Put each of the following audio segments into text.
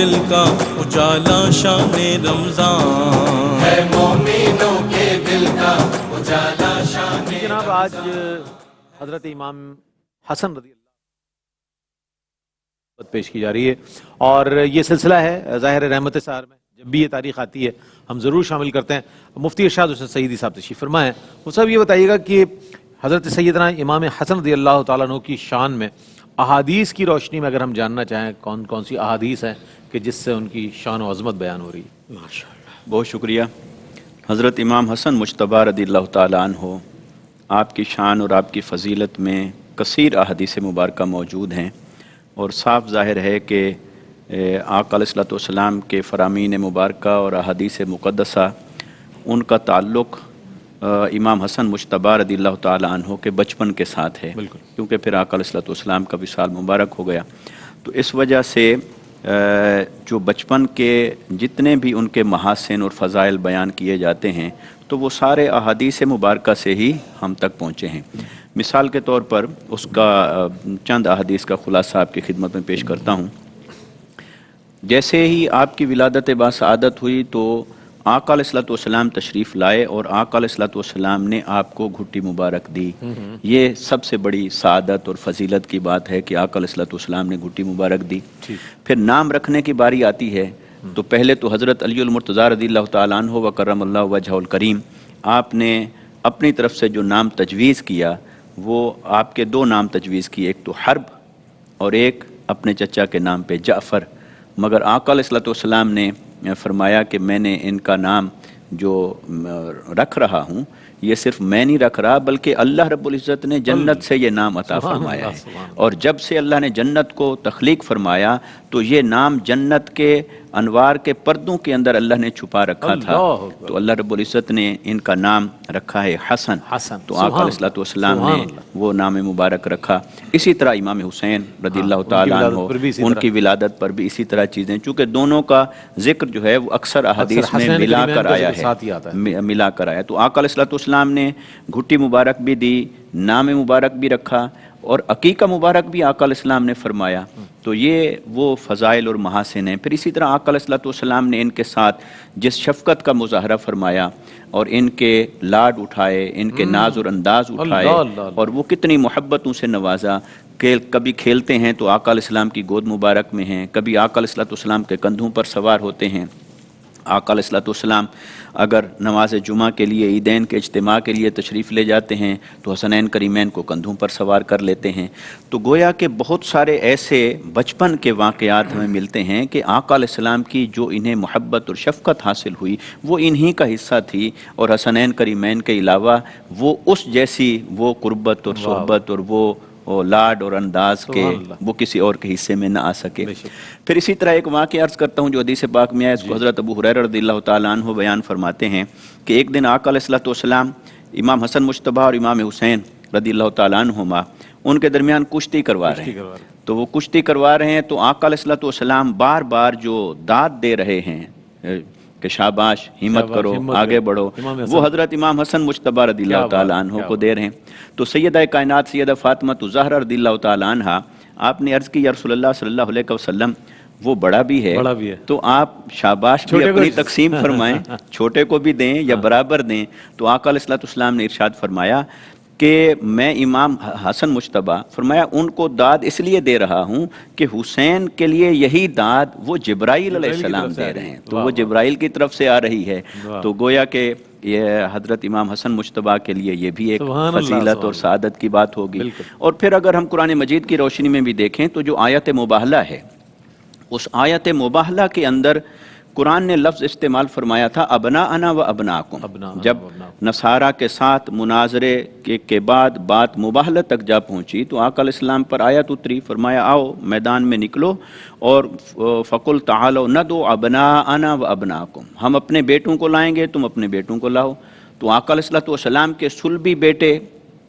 دل کا اجالا شان رمضان ہے، مومنوں کے دل کا اجالا شان رمضان۔ جناب آج حضرت امام حسن رضی اللہ پیش کی جا رہی ہے، اور یہ سلسلہ ہے ظاہر رحمت سحر میں جب بھی یہ تاریخ آتی ہے ہم ضرور شامل کرتے ہیں۔ مفتی ارشاد حسین سعیدی صاحب تشریف فرما ہیں، وہ صاحب یہ بتائیے گا کہ حضرت سیدنا امام حسن رضی اللہ تعالیٰ عنہ کی شان میں احادیث کی روشنی میں اگر ہم جاننا چاہیں کون کون سی احادیث ہیں کہ جس سے ان کی شان و عظمت بیان ہو رہی ہے؟ بہت شکریہ۔ حضرت امام حسن مجتبیٰ رضی اللہ تعالیٰ عنہ، آپ کی شان اور آپ کی فضیلت میں کثیر احادیث مبارکہ موجود ہیں، اور صاف ظاہر ہے کہ آقا علیہ الصلوۃ والسلام کے فرامین مبارکہ اور احادیث مقدسہ ان کا تعلق امام حسن مجتبیٰ رضی اللہ تعالیٰ عنہ کے بچپن کے ساتھ ہے، کیونکہ پھر آقا علیہ الصلوۃ والسلام کا وصال مبارک ہو گیا، تو اس وجہ سے جو بچپن کے جتنے بھی ان کے محاسن اور فضائل بیان کیے جاتے ہیں تو وہ سارے احادیث مبارکہ سے ہی ہم تک پہنچے ہیں۔ مثال کے طور پر اس کا چند احادیث کا خلاصہ آپ کی خدمت میں پیش کرتا ہوں۔ جیسے ہی آپ کی ولادت باسعادت ہوئی تو آقا علیہ الصلوۃ والسلام تشریف لائے اور آقا علیہ الصلوۃ والسلام نے آپ کو گھٹی مبارک دی۔ یہ سب سے بڑی سعادت اور فضیلت کی بات ہے کہ آقا علیہ الصلوۃ والسلام نے گھٹی مبارک دی۔ پھر نام رکھنے کی باری آتی ہے تو پہلے تو حضرت علی المرتضیٰ رضی اللہ تعالیٰ عنہ وکرم اللہ وجہہ الکریم، آپ نے اپنی طرف سے جو نام تجویز کیا وہ آپ کے دو نام تجویز کیے، ایک تو حرب اور ایک اپنے چچا کے نام پہ جعفر، مگر آقا علیہ الصلوۃ والسلام نے فرمایا کہ میں نے ان کا نام جو رکھ رہا ہوں یہ صرف میں نہیں رکھ رہا بلکہ اللہ رب العزت نے جنت سے یہ نام عطا فرمایا ہے، اور جب سے اللہ نے جنت کو تخلیق فرمایا تو یہ نام جنت کے انوار کے پردوں کے اندر اللہ نے چھپا رکھا تھا، تو اللہ رب العزت نے ان کا نام رکھا ہے حسن، تو آقا علیہ الصلوۃ والسلام نے وہ نام مبارک رکھا۔ اسی طرح امام حسین رضی اللہ تعالیٰ عنہ، ان کی ولادت پر بھی اسی طرح چیزیں، چونکہ دونوں کا ذکر جو ہے وہ اکثر احادیث میں ملا کر آیا ہے، تو آقا علیہ الصلوۃ والسلام نے گھٹی مبارک بھی دی، نام مبارک بھی رکھا، اور عقیقہ مبارک بھی آقا علیہ السلام نے فرمایا، تو یہ وہ فضائل اور محاسن ہیں۔ پھر اسی طرح آقا علیہ الصلوۃ والسلام نے ان کے ساتھ جس شفقت کا مظاہرہ فرمایا اور ان کے لاڈ اٹھائے، ان کے ناز اور انداز اٹھائے، اور وہ کتنی محبتوں سے نوازا کہ کبھی کھیلتے ہیں تو آقا علیہ السلام کی گود مبارک میں ہیں، کبھی آقا علیہ الصلوۃ والسلام کے کندھوں پر سوار ہوتے ہیں۔ آقا علیہ الصلوۃ والسلام اگر نماز جمعہ کے لیے، عیدین کے اجتماع کے لیے تشریف لے جاتے ہیں تو حسنین کریمین کو کندھوں پر سوار کر لیتے ہیں، تو گویا کہ بہت سارے ایسے بچپن کے واقعات ہمیں ملتے ہیں کہ آقا علیہ السلام کی جو انہیں محبت اور شفقت حاصل ہوئی وہ انہی کا حصہ تھی، اور حسنین کریمین کے علاوہ وہ اس جیسی وہ قربت اور صحبت اور وہ لاڈ اور انداز کے وہ کسی اور کے حصے میں نہ آ سکے۔ پھر اسی طرح ایک واقعہ عرض کرتا ہوں جو حدیث پاک میں ہے، اس کو حضرت ابو ہریرہ رضی اللہ تعالیٰ عنہ بیان فرماتے ہیں کہ ایک دن آقا علیہ الصلوۃ والسلام امام حسن مجتبیٰ اور امام حسین رضی اللہ تعالیٰ عنہما ان کے درمیان کشتی کروا رہے ہیں، تو وہ کشتی کروا رہے ہیں تو آقا علیہ الصلوۃ والسلام بار بار جو داد دے رہے ہیں کہ شاباش، ہمت کرو، آگے بڑھو، وہ حضرت امام حسن مجتبیٰ رضی اللہ تعالیٰ عنہ کو دے رہے ہیں۔ تو سیدہ کائنات سیدہ فاطمہ الزہرا رضی اللہ تعالیٰ عنہ، آپ نے عرض کی یا رسول اللہ صلی اللہ علیہ وسلم وہ بڑا بھی ہے تو آپ شاباش بھی اپنی تقسیم فرمائیں، چھوٹے کو بھی دیں یا برابر دیں، تو آقا علیہ الصلوۃ والسلام نے ارشاد فرمایا کہ میں امام حسن مجتبیٰ، فرمایا ان کو داد اس لیے دے رہا ہوں کہ حسین کے لیے یہی داد وہ جبرائیل علیہ السلام دے رہے ہیں، تو وہ جبرائیل کی طرف سے آ رہی ہے، تو گویا کہ یہ حضرت امام حسن مجتبیٰ کے لیے یہ بھی ایک فضیلت اور سعادت کی بات ہوگی۔ اور پھر اگر ہم قرآن مجید کی روشنی میں بھی دیکھیں تو جو آیت مباہلہ ہے، اس آیت مباہلہ کے اندر قرآن نے لفظ استعمال فرمایا تھا ابناءنا و ابناکم، جب نصارہ کے ساتھ مناظرے کے بعد بات مباہلہ تک جا پہنچی تو آقا علیہ السلام پر آیت اتری، فرمایا آؤ میدان میں نکلو اور فقل تعالوا ندعو ابناءنا و ابناکم، ہم اپنے بیٹوں کو لائیں گے، تم اپنے بیٹوں کو لاؤ۔ تو آقا علیہ الصلوۃ والسلام کے صلبی بیٹے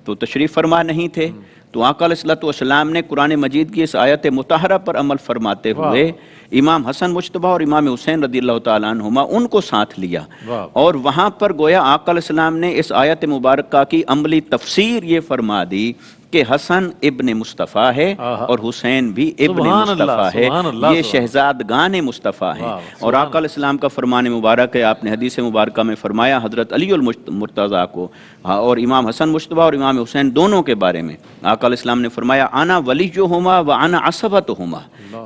تو تشریف فرما نہیں تھے، تو آقا علیہ الصلوۃ والسلام نے قرآن مجید کی اس آیت مطہرہ پر عمل فرماتے ہوئے امام حسن مجتبیٰ اور امام حسین رضی اللہ تعالیٰ عنہما ان کو ساتھ لیا، واہ۔ اور وہاں پر گویا آقا علیہ السلام نے اس آیت مبارکہ کی عملی تفسیر یہ فرما دی کہ حسن ابن مصطفیٰ ہے اور حسین بھی ابن سبحان اللہ، مصطفیٰ ہے، سبحان اللہ، یہ سبحان شہزادگان مصطفیٰ ہیں۔ واہ، اور آقا علیہ السلام کا فرمان مبارک ہے، آپ نے حدیث مبارکہ میں فرمایا حضرت علی المرتضیٰ کو اور امام حسن مجتبیٰ اور امام حسین دونوں کے بارے میں آقا علیہ السلام نے فرمایا انا ولیہما وانا عصبتہما،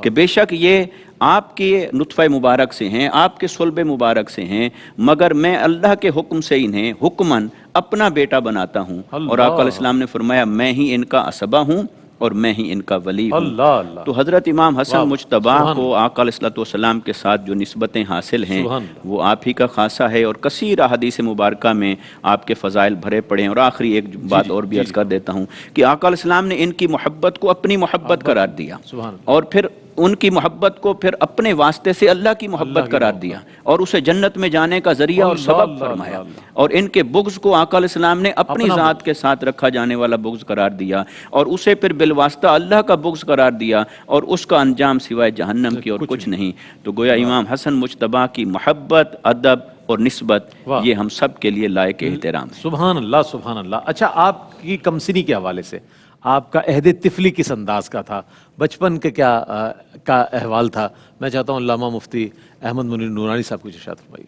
کہ بے شک یہ آپ کے نطفہ مبارک سے ہیں، آپ کے صلب مبارک سے ہیں، مگر میں اللہ کے حکم سے انہیں حکماً اپنا بیٹا بناتا ہوں۔ اور آقا علیہ السلام نے فرمایا میں ہی ان کا عصبہ ہوں اور میں ہی ان کا ولی ہوں۔ اللہ اللہ، تو حضرت امام حسن واہ، مجتبیٰ سبحان کو آقا علیہ السلام کے ساتھ جو نسبتیں حاصل ہیں سبحان وہ آپ ہی کا خاصہ ہے، اور کثیر احادیث مبارکہ میں آپ کے فضائل بھرے پڑے ہیں۔ اور آخری ایک بات اور بھی عرض کر دیتا ہوں کہ آقا علیہ السلام نے ان کی محبت کو اپنی محبت قرار دیا، سبحان اور پھر ان کی محبت کو پھر اپنے واسطے سے اللہ کی محبت قرار دیا، اور اسے جنت میں جانے کا ذریعہ اور سبب فرمایا، اور ان کے بغض کو آقا علیہ السلام نے اپنی ذات کے ساتھ رکھا جانے والا بغض قرار دیا، اور اسے پھر بالواسطہ اللہ کا بغض قرار دیا، اور اس کا انجام سوائے جہنم کی اور کچھ نہیں۔ تو گویا امام حسن مجتبیٰ کی محبت، ادب اور نسبت یہ ہم سب کے لیے لائق احترام ہے۔ سبحان اللہ، سبحان اللہ۔ اچھا، آپ کی کمسنی کے حوالے سے آپ کا عہد طفلی کس انداز کا تھا، بچپن کے کیا کا احوال تھا؟ میں چاہتا ہوں علامہ مفتی احمد منیر نورانی صاحب کو ارشاد فرمائیے۔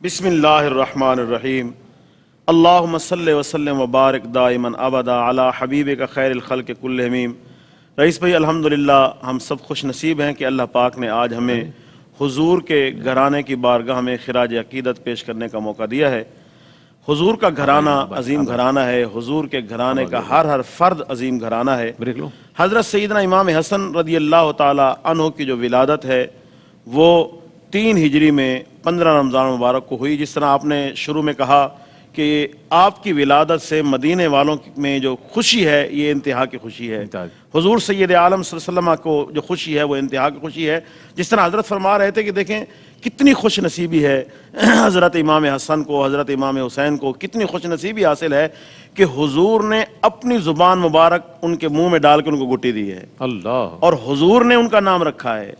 بسم اللہ الرحمن الرحیم، اللہم صلی وسلم وبارک دائما ابدا علی حبیبک خیر الخلق کلہم۔ رئیس بھائی، الحمدللہ ہم سب خوش نصیب ہیں کہ اللہ پاک نے آج ہمیں حضور کے گھرانے کی بارگاہ میں خراج عقیدت پیش کرنے کا موقع دیا ہے۔ حضور کا گھرانہ عظیم گھرانہ ہے، حضور کے گھرانے کا ہر فرد عظیم گھرانہ ہے۔ حضرت سیدنا امام حسن رضی اللہ تعالی عنہ کی جو ولادت ہے وہ 3 ہجری میں 15 رمضان مبارک کو ہوئی۔ جس طرح آپ نے شروع میں کہا کہ آپ کی ولادت سے مدینے والوں میں جو خوشی ہے یہ انتہا کی خوشی ہے، حضور سید عالم صلی اللہ علیہ وسلم کو جو خوشی ہے وہ انتہا کی خوشی ہے۔ جس طرح حضرت فرما رہے تھے کہ دیکھیں کتنی خوش نصیبی ہے حضرت امام حسن کو، حضرت امام حسین کو کتنی خوش نصیبی حاصل ہے کہ حضور نے اپنی زبان مبارک ان کے منہ میں ڈال کے ان کو گٹی دی ہے، اللہ، اور حضور نے ان کا نام رکھا ہے۔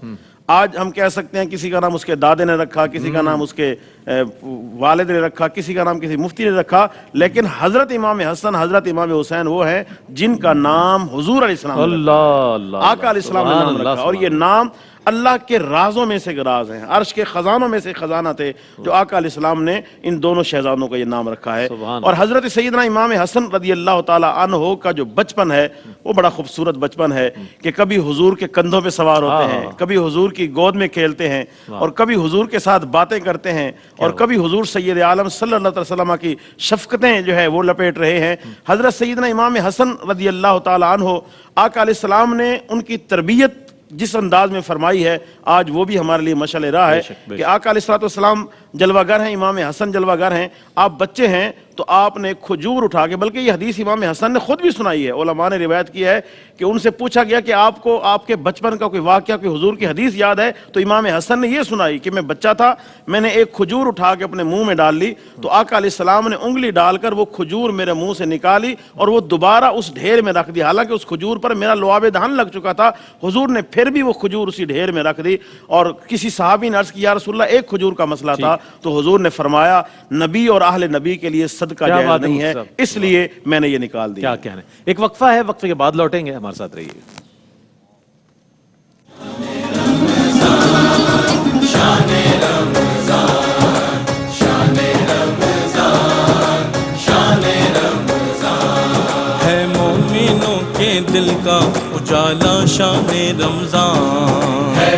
آج ہم کہہ سکتے ہیں کسی کا نام اس کے دادے نے رکھا، کسی کا نام اس کے والد نے رکھا، کسی کا نام کسی مفتی نے رکھا، لیکن حضرت امام حسن، حضرت امام حسین وہ ہیں جن کا نام حضور علیہ السلام نے رکھا، آقا علیہ السلام نے نام رکھا، اور یہ نام اللہ کے رازوں میں سے راز ہیں، عرش کے خزانوں میں سے خزانہ تھے جو آقا علیہ السلام نے ان دونوں شہزادوں کا یہ نام رکھا ہے۔ اور حضرت سیدنا امام حسن رضی اللہ تعالی عنہ کا جو بچپن ہے وہ بڑا خوبصورت بچپن ہے کہ کبھی حضور کے کندھوں پہ سوار ہوتے ہیں، کبھی حضور کی گود میں کھیلتے ہیں، اور کبھی حضور کے ساتھ باتیں کرتے ہیں، اور کبھی حضور سید عالم صلی اللہ علیہ وسلم کی شفقتیں جو ہے وہ لپیٹ رہے ہیں۔ حضرت سیدنا امام حسن رضی اللہ تعالی عنہ، آقا علیہ السلام نے ان کی تربیت جس انداز میں فرمائی ہے آج وہ بھی ہمارے لیے مشعل راہ ہے کہ آقا علیہ السلام جلوہ گر ہیں، امام حسن جلوہ گر ہیں، آپ بچے ہیں تو آپ نے کھجور اٹھا کے، بلکہ یہ حدیث امام حسن نے خود بھی سنائی ہے، علماء نے روایت کی ہے کہ ان سے پوچھا گیا کہ آپ کو آپ کے بچپن کا کوئی واقعہ، کوئی حضور کی حدیث یاد ہے؟ تو امام حسن نے یہ سنائی کہ میں بچہ تھا، میں نے ایک کھجور اٹھا کے اپنے منہ میں ڈال لی، تو آقا علیہ السلام نے انگلی ڈال کر وہ کھجور میرے منہ سے نکالی اور وہ دوبارہ اس ڈھیر میں رکھ دی، حالانکہ اس کھجور پر میرا لعاب دہن لگ چکا تھا، حضور نے پھر بھی وہ کھجور اسی ڈھیر میں رکھ دی۔ اور کسی صحابی نے عرض کیا یا رسول اللہ ایک کھجور کا مسئلہ تھا، تو حضور نے فرمایا نبی اور اہل نبی کے لیے صدقہ جائز نہیں ہے، اس لیے میں نے یہ نکال دیا۔ کیا کہنا ہے؟ ایک وقفہ ہے، وقفے کے بعد لوٹیں گے، ہمارے ساتھ رہیے۔ ہے مومنوں کے دل کا اجالا شان رمضان، ہے